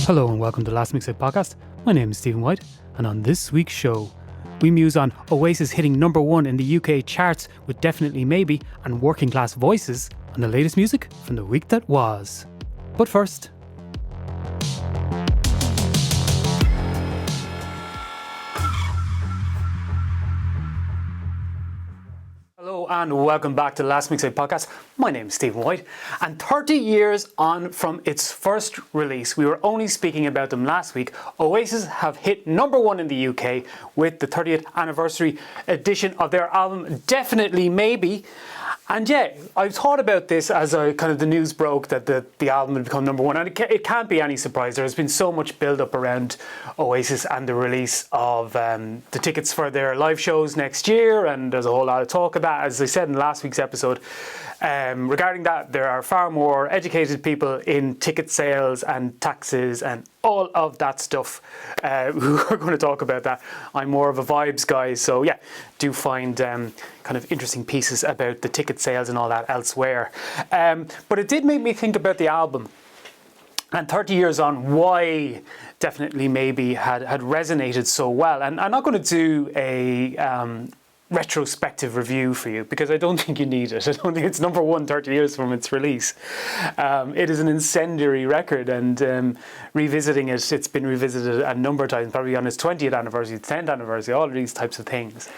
Hello and welcome to Last Mixtape Podcast. My name is Stephen White, and on this week's show, we muse on Oasis hitting number one in the UK charts with Definitely Maybe and Working Class Voices on the latest music from the week that was. But first, hello and welcome back to the Last Mixtape Podcast. My name is Stephen White, and 30 years on from its first release, we were only speaking about them last week, Oasis have hit number one in the UK with the 30th anniversary edition of their album Definitely Maybe. And yeah, I thought about this as the news broke that the album had become number one, and it can't be any surprise. There's been so much build-up around Oasis and the release of the tickets for their live shows next year, and there's a whole lot of talk about, as I said in last week's episode. Regarding that, there are far more educated people in ticket sales and taxes and all of that stuff who are going to talk about that. I'm more of a vibes guy, so yeah, do find kind of interesting pieces about the ticket sales and all that elsewhere. But it did make me think about the album, and 30 years on, why Definitely Maybe had resonated so well. And I'm not going to do a retrospective review for you, because I don't think you need it. I don't think it's number one 30 years from its release. It is an incendiary record, and revisiting it, it's been revisited a number of times, probably on its 20th anniversary, 10th anniversary, all of these types of things.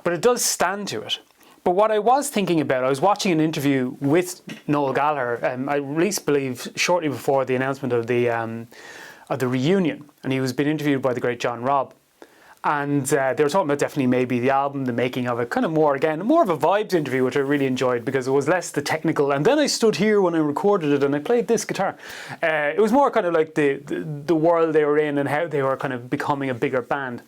But it does stand to it. But what I was thinking about, I was watching an interview with Noel Gallagher, I released, believe, shortly before the announcement of the reunion, and he was being interviewed by the great John Robb. And they were talking about Definitely Maybe, the album, the making of it, kind of more of a vibes interview, which I really enjoyed, because it was less the technical. And then I stood here when I recorded it and I played this guitar. It was more kind of like the world they were in and how they were kind of becoming a bigger band.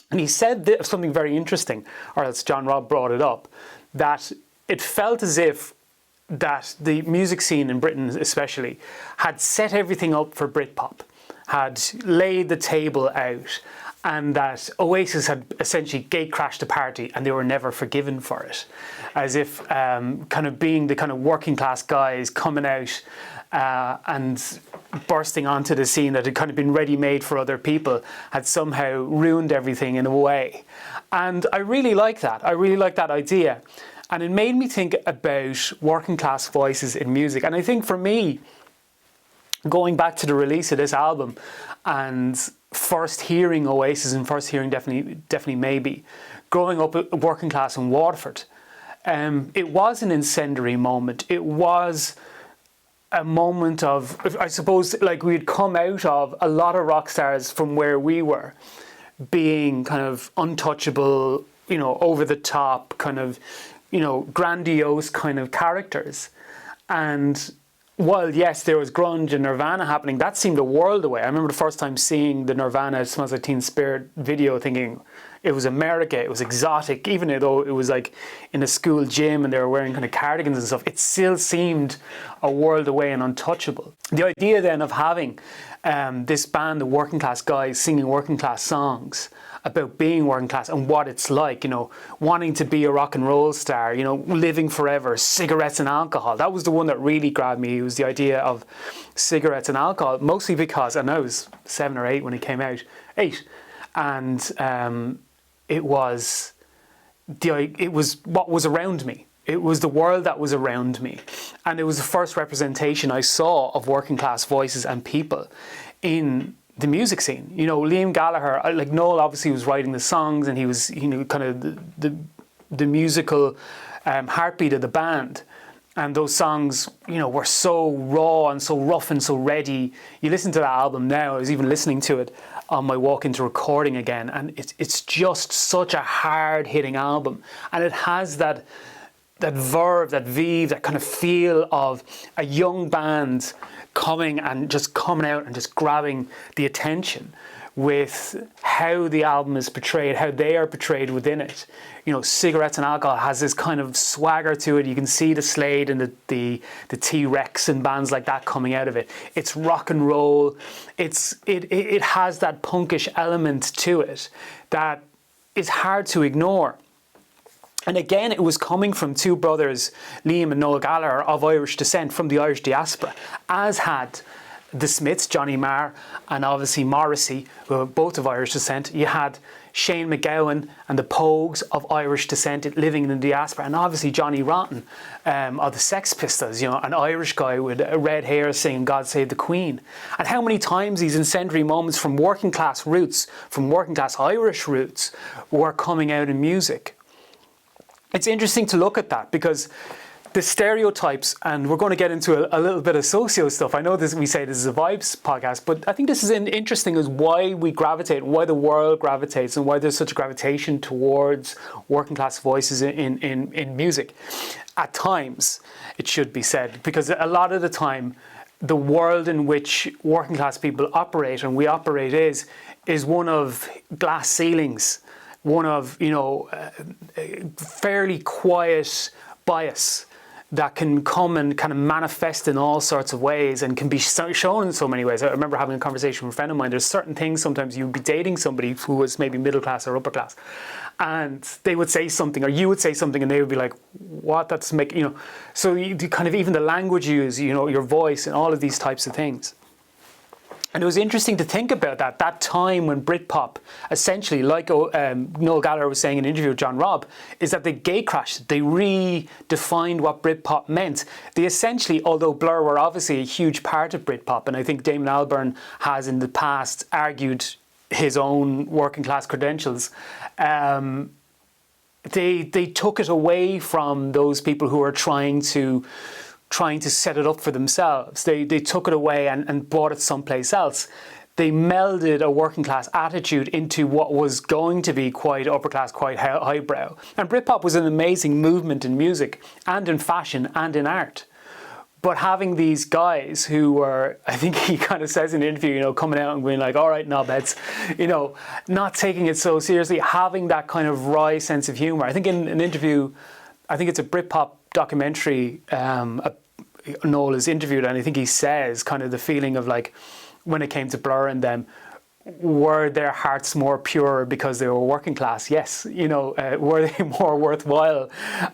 And he said something very interesting, or else John Robb brought it up, that it felt as if that the music scene in Britain especially had set everything up for Britpop, had laid the table out, and that Oasis had essentially gate-crashed the party and they were never forgiven for it. As if kind of being the kind of working class guys coming out and bursting onto the scene that had kind of been ready-made for other people had somehow ruined everything in a way. And I really like that. I really like that idea. And it made me think about working class voices in music. And I think for me, going back to the release of this album and first hearing Oasis and first hearing Definitely Maybe, growing up working class in Waterford, it was an incendiary moment. It was a moment of, I suppose, like we'd come out of a lot of rock stars from where we were, being kind of untouchable, over the top, kind of, grandiose kind of characters. And while, yes, there was grunge and Nirvana happening, that seemed a world away. I remember the first time seeing the Nirvana Smells Like Teen Spirit video, thinking it was America, it was exotic, even though it was like in a school gym and they were wearing kind of cardigans and stuff, it still seemed a world away and untouchable. The idea then of having this band of working class guys singing working class songs about being working class and what it's like, wanting to be a rock and roll star, living forever, cigarettes and alcohol. That was the one that really grabbed me. It was the idea of cigarettes and alcohol, mostly because, and I was 7 or 8 when it came out, 8, and it was what was around me. It was the world that was around me, and it was the first representation I saw of working class voices and people in the music scene. Liam Gallagher, like Noel obviously was writing the songs, and he was, kind of the musical heartbeat of the band. And those songs, were so raw and so rough and so ready. You listen to that album now, I was even listening to it on my walk into recording again, and it's just such a hard-hitting album. And it has that verve, that vive, that kind of feel of a young band coming out and just grabbing the attention with how the album is portrayed, how they are portrayed within it. Cigarettes and Alcohol has this kind of swagger to it. You can see the Slade and the T-Rex and bands like that coming out of it. It's rock and roll. It has that punkish element to it that is hard to ignore. And again, it was coming from two brothers, Liam and Noel Gallagher, of Irish descent from the Irish diaspora, as had the Smiths, Johnny Marr, and obviously Morrissey, who are both of Irish descent. You had Shane MacGowan and the Pogues of Irish descent living in the diaspora, and obviously Johnny Rotten of the Sex Pistols, an Irish guy with red hair singing God Save the Queen. And how many times these incendiary moments from working class roots, from working class Irish roots, were coming out in music. It's interesting to look at that because the stereotypes, and we're going to get into a little bit of socio stuff. I know we say this is a vibes podcast, but I think this is interesting as why we gravitate, why the world gravitates, and why there's such a gravitation towards working class voices in music. At times, it should be said, because a lot of the time, the world in which working class people operate, and we operate, is one of glass ceilings, one of fairly quiet bias that can come and kind of manifest in all sorts of ways and can be shown in so many ways. I remember having a conversation with a friend of mine. There's certain things sometimes you'd be dating somebody who was maybe middle class or upper class, and they would say something, or you would say something, and they would be like, what? That's so you kind of, even the language you use, your voice and all of these types of things. And it was interesting to think about that time when Britpop, essentially, like Noel Gallagher was saying in an interview with John Robb, is that they gate crashed. They redefined what Britpop meant. They essentially, although Blur were obviously a huge part of Britpop, and I think Damon Albarn has in the past argued his own working class credentials, they took it away from those people who are trying to set it up for themselves. They took it away and brought it someplace else. They melded a working class attitude into what was going to be quite upper class, quite highbrow. And Britpop was an amazing movement in music and in fashion and in art. But having these guys who were, I think he kind of says in an interview, coming out and being like, all right, knobheads, not taking it so seriously, having that kind of wry sense of humour. I think in an interview, I think it's a Britpop documentary, Noel is interviewed, and I think he says kind of the feeling of like, when it came to Blur and them, were their hearts more pure because they were working class? Yes. Were they more worthwhile?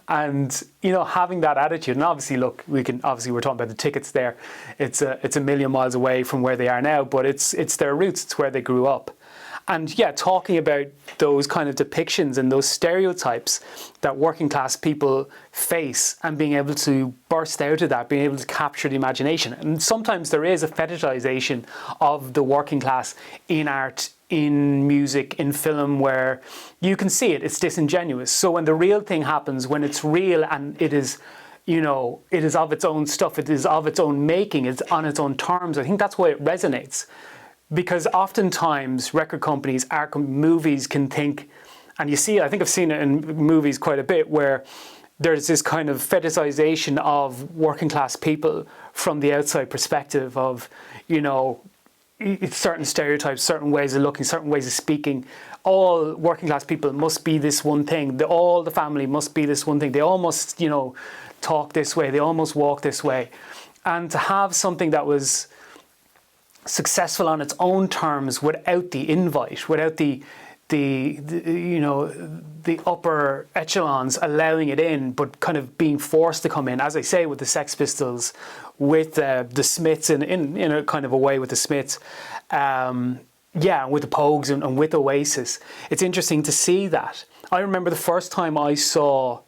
And having that attitude, and obviously look, we're talking about the tickets there. It's a million miles away from where they are now, but it's their roots, it's where they grew up. And yeah, talking about those kind of depictions and those stereotypes that working class people face, and being able to burst out of that, being able to capture the imagination. And sometimes there is a fetishization of the working class in art, in music, in film, where you can see it's disingenuous. So when the real thing happens, when it's real and it is, it is of its own stuff, it is of its own making, it's on its own terms, I think that's why it resonates. Because oftentimes record companies, movies can think, and you see, I think I've seen it in movies quite a bit, where there's this kind of fetishization of working class people from the outside perspective of, certain stereotypes, certain ways of looking, certain ways of speaking. All working class people must be this one thing. All the family must be this one thing. They all must, talk this way. They all must walk this way. And to have something that was successful on its own terms, without the invite, without the upper echelons allowing it in, but kind of being forced to come in, as I say, with the Sex Pistols, with the Smiths, in a kind of a way with the Smiths, with the Pogues and with Oasis. It's interesting to see that. I remember the first time I saw,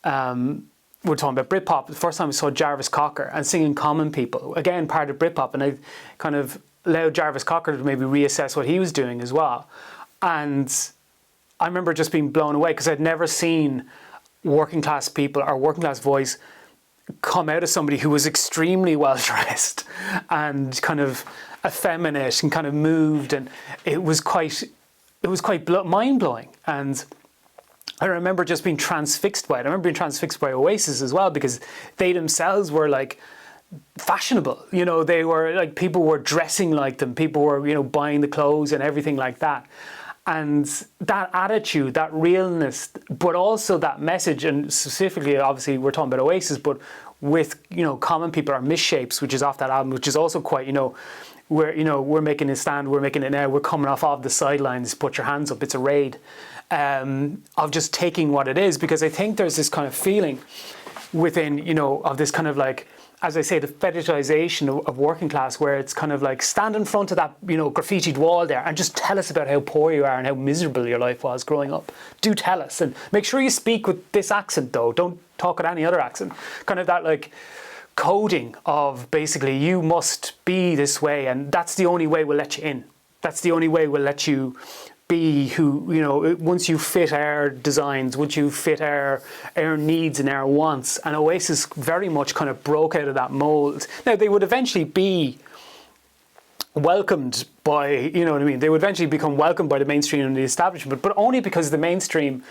we're talking about Britpop, the first time I saw Jarvis Cocker and singing Common People, again, part of Britpop, and I kind of allowed Jarvis Cocker to maybe reassess what he was doing as well. And I remember just being blown away, because I'd never seen working class people or working class voice come out of somebody who was extremely well dressed and kind of effeminate and kind of moved, and it was quite mind blowing. And I remember just being transfixed by it. I remember being transfixed by Oasis as well, because they themselves were like fashionable. They were like, people were dressing like them. People were, buying the clothes and everything like that. And that attitude, that realness, but also that message, and specifically, obviously, we're talking about Oasis, but with, Common People, or Misshapes, which is off that album, which is also quite, we're making a stand, we're making it now, we're coming off the sidelines, put your hands up, it's a raid. Of just taking what it is, because I think there's this kind of feeling within, of this kind of like, as I say, the fetishization of working class, where it's kind of like, stand in front of that, graffitied wall there and just tell us about how poor you are and how miserable your life was growing up. Do tell us, and make sure you speak with this accent though. Don't talk with any other accent. Kind of that like coding of basically, you must be this way and that's the only way we'll let you in. That's the only way we'll let you be who, once you fit our designs, once you fit our needs and our wants. And Oasis very much kind of broke out of that mold. Now, they would eventually be welcomed by, they would eventually become welcomed by the mainstream and the establishment, but only because the mainstream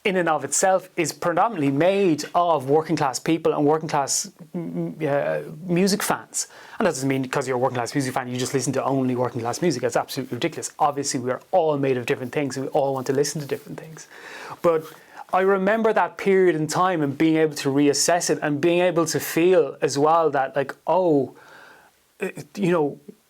in and of itself is predominantly made of working class people and working class music fans. And that doesn't mean because you're a working class music fan, you just listen to only working class music. That's absolutely ridiculous. Obviously, we are all made of different things and we all want to listen to different things. But I remember that period in time and being able to reassess it and being able to feel as well that like,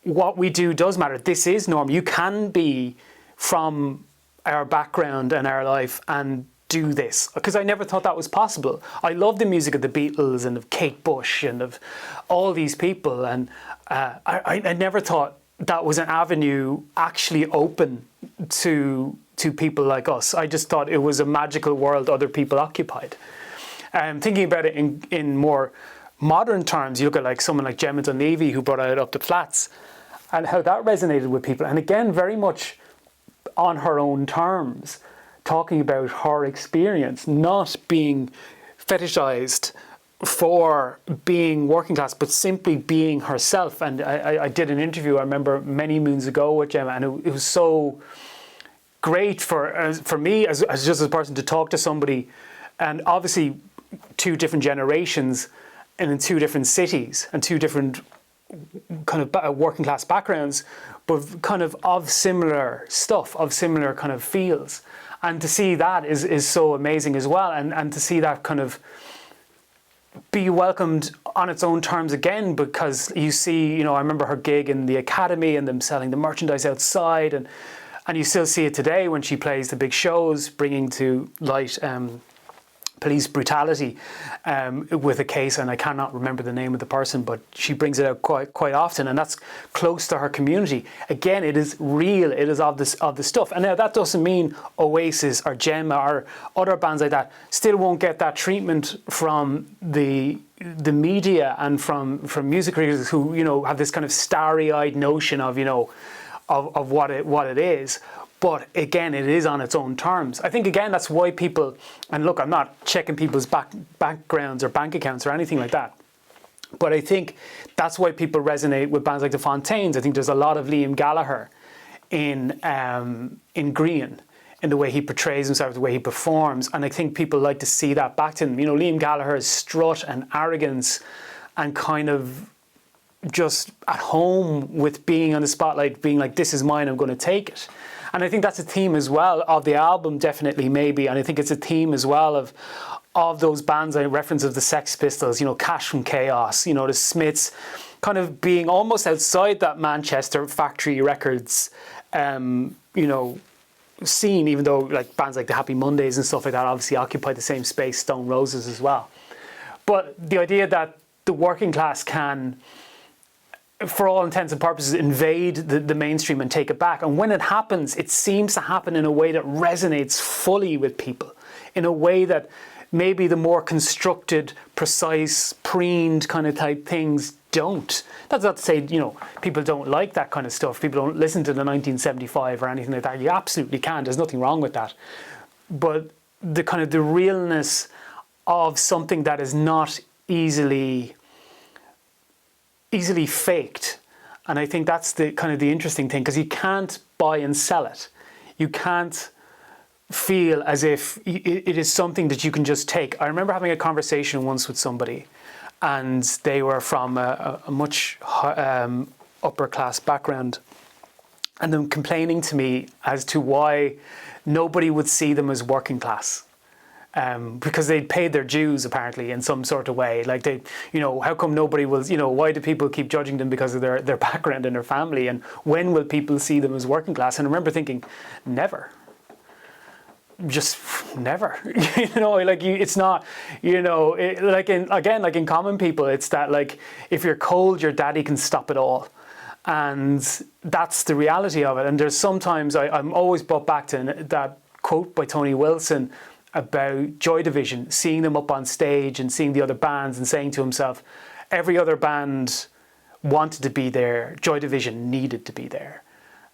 what we do does matter. This is normal. You can be from our background and our life and do this, because I never thought that was possible. I love the music of the Beatles and of Kate Bush and of all these people, and I never thought that was an avenue actually open to people like us. I just thought it was a magical world other people occupied. Thinking about it in more modern terms, you look at like someone like Gemma Dunleavy, who brought out Up the Flats, and how that resonated with people, and again very much on her own terms, talking about her experience, not being fetishized for being working class, but simply being herself. And I did an interview, I remember many moons ago with Gemma, and it was so great for me as just a person to talk to somebody, and obviously two different generations and in two different cities and two different kind of working class backgrounds, but kind of similar stuff, of similar kind of feels. And to see that is so amazing as well. And to see that kind of be welcomed on its own terms again, because you see, I remember her gig in the Academy and them selling the merchandise outside, and you still see it today when she plays the big shows, bringing to light police brutality with a case, and I cannot remember the name of the person, but she brings it out quite often, and that's close to her community. Again, it is real, it is of the stuff. And now that doesn't mean Oasis or Gemma or other bands like that still won't get that treatment from the media and from music critics who have this kind of starry-eyed notion of of what it is. But again, it is on its own terms. I think, again, that's why people, and look, I'm not checking people's backgrounds or bank accounts or anything like that, but I think that's why people resonate with bands like the Fontaines. I think there's a lot of Liam Gallagher in Green, in the way he portrays himself, the way he performs, and I think people like to see that back to him. Liam Gallagher's strut and arrogance and kind of just at home with being on the spotlight, being like, this is mine, I'm going to take it. And I think that's a theme as well of the album, definitely, maybe. And I think it's a theme as well of those bands I reference, of the Sex Pistols, Cash from Chaos, the Smiths, kind of being almost outside that Manchester factory records, scene, even though like bands like the Happy Mondays and stuff like that obviously occupy the same space, Stone Roses as well. But the idea that the working class can, for all intents and purposes, invade the mainstream and take it back. And when it happens, it seems to happen in a way that resonates fully with people, in a way that maybe the more constructed, precise, preened kind of type things don't. That's not to say, people don't like that kind of stuff. People don't listen to the 1975 or anything like that. You absolutely can. There's nothing wrong with that. But the kind of the realness of something that is not easily faked. And I think that's the kind of the interesting thing, because you can't buy and sell it. You can't feel as if it is something that you can just take. I remember having a conversation once with somebody, and they were from a much upper class background, and them complaining to me as to why nobody would see them as working class. Because they'd paid their dues, apparently, in some sort of way. Like, how come nobody will, why do people keep judging them because of their background and their family? And when will people see them as working class? And I remember thinking, never. just never, it's not, like in Common People, it's that like, if you're cold, your daddy can stop it all. And that's the reality of it. And there's sometimes I'm always brought back to that quote by Tony Wilson about Joy Division, seeing them up on stage and seeing the other bands and saying to himself, every other band wanted to be there. Joy Division needed to be there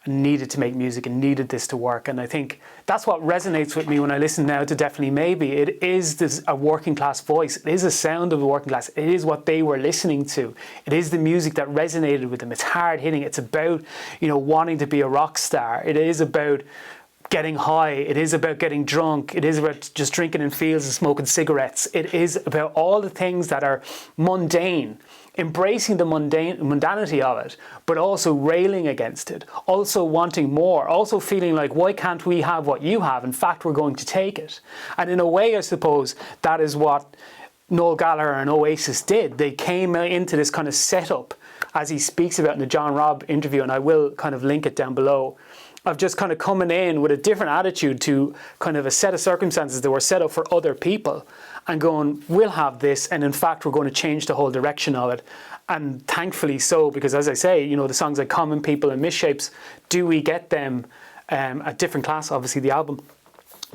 and needed to make music and needed this to work. And I think that's what resonates with me when I listen now to Definitely Maybe. It is a working class voice. It is a sound of the working class. It is what they were listening to. It is the music that resonated with them. It's hard hitting. It's about, wanting to be a rock star. It is about getting high. It is about getting drunk. It is about just drinking in fields and smoking cigarettes. It is about all the things that are mundane, embracing the mundanity of it, but also railing against it, also wanting more, also feeling like, why can't we have what you have? In fact, we're going to take it. And in a way, I suppose, that is what Noel Gallagher and Oasis did. They came into this kind of setup, as he speaks about in the John Robb interview, and I will kind of link it down below, of just kind of coming in with a different attitude to kind of a set of circumstances that were set up for other people and going, we'll have this, and in fact we're going to change the whole direction of it. And thankfully so, because as I say, the songs like Common People and Misshapes, do we get them at Different Class, obviously the album,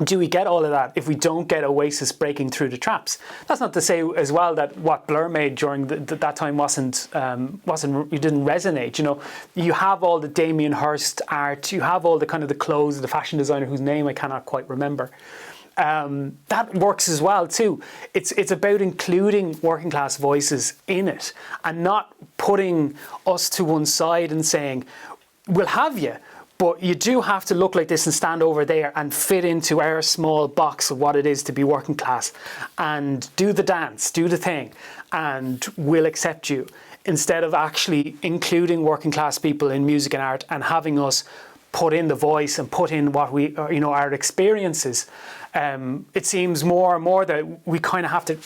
do we get all of that if we don't get Oasis breaking through the traps? That's not to say as well that what Blur made during that time it didn't resonate. You have all the Damien Hirst art, you have all the kind of the clothes of the fashion designer whose name I cannot quite remember. That works as well too. It's about including working class voices in it and not putting us to one side and saying, we'll have you, but you do have to look like this and stand over there and fit into our small box of what it is to be working class and do the dance, do the thing, and we'll accept you. Instead of actually including working class people in music and art and having us put in the voice and put in what we, our experiences. It seems more and more that we kind of have to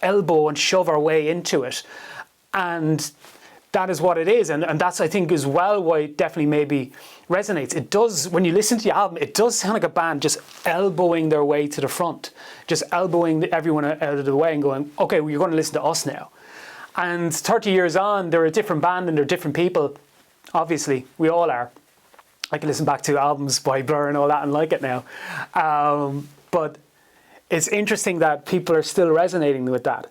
elbow and shove our way into it. And that is what it is. And that's, I think, as well why it definitely maybe resonates. It does, when you listen to the album, it does sound like a band just elbowing their way to the front, just elbowing everyone out of the way and going, okay, well, you're going to listen to us now. And 30 years on, they're a different band and they're different people. Obviously, we all are. I can listen back to albums by Blur and all that and like it now. But it's interesting that people are still resonating with that.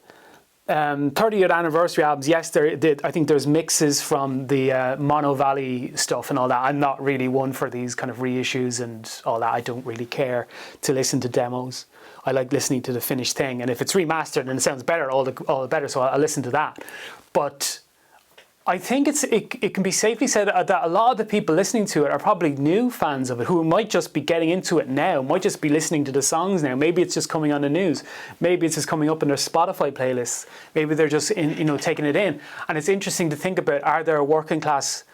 30th anniversary albums, yes, I think there's mixes from the Mono Valley stuff and all that. I'm not really one for these kind of reissues and all that. I don't really care to listen to demos. I like listening to the finished thing. And if it's remastered and it sounds better, all the better, so I'll listen to that. But I think it can be safely said that a lot of the people listening to it are probably new fans of it who might just be getting into it now, might just be listening to the songs now. Maybe it's just coming on the news. Maybe it's just coming up in their Spotify playlists. Maybe they're just taking it in. And it's interesting to think about, are there working class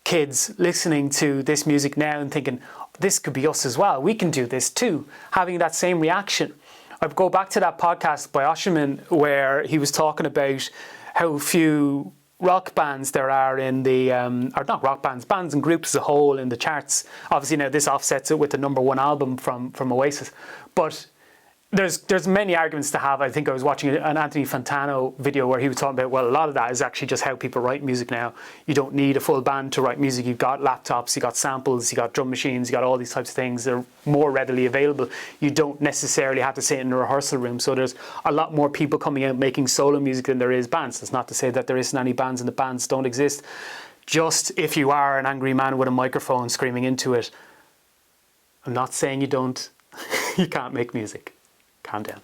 kids listening to this music now and thinking, this could be us as well. We can do this too. Having that same reaction. I go back to that podcast by Osherman where he was talking about how few rock bands there are in the, or not rock bands, bands and groups as a whole in the charts. Obviously now this offsets it with the #1 album from Oasis. But there's many arguments to have. I think I was watching an Anthony Fantano video where he was talking about, well, a lot of that is actually just how people write music now. You don't need a full band to write music. You've got laptops, you've got samples, you've got drum machines, you've got all these types of things. They're more readily available. You don't necessarily have to sit in a rehearsal room. So there's a lot more people coming out making solo music than there is bands. That's not to say that there isn't any bands and the bands don't exist. Just if you are an angry man with a microphone screaming into it, I'm not saying you don't. You can't make music. Calm down.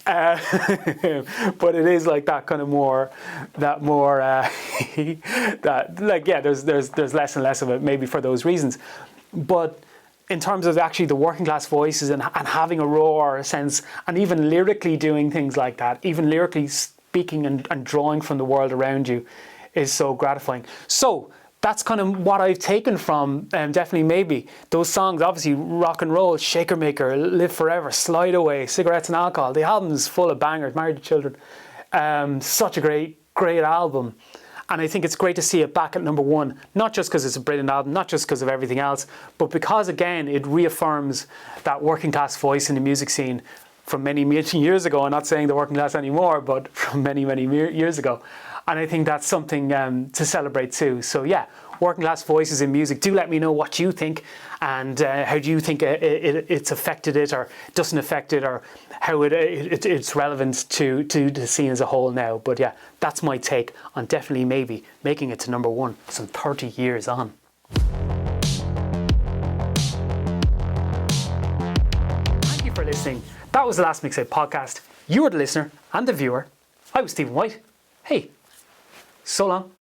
But it is like that kind of there's less and less of it, maybe for those reasons. But in terms of actually the working class voices and having a roar, a sense, and even lyrically doing things like that, even lyrically speaking and drawing from the world around you is so gratifying. So that's kind of what I've taken from Definitely Maybe. Those songs, obviously, Rock and Roll, Shaker Maker, Live Forever, Slide Away, Cigarettes and Alcohol. The album's full of bangers, Married to Children. Such a great album. And I think it's great to see it back at number one, not just because it's a brilliant album, not just because of everything else, but because, again, it reaffirms that working class voice in the music scene from many years ago. I'm not saying the working class anymore, but from many years ago. And I think that's something to celebrate too. So yeah, working class voices in music. Do let me know what you think, and how do you think it's affected it, or doesn't affect it, or how it's relevant to the scene as a whole now. But yeah, that's my take on definitely maybe making it to number one some 30 years on. Thank you for listening. That was the Last Mixtape podcast. You were the listener and the viewer. I was Stephen White. Hey, so long.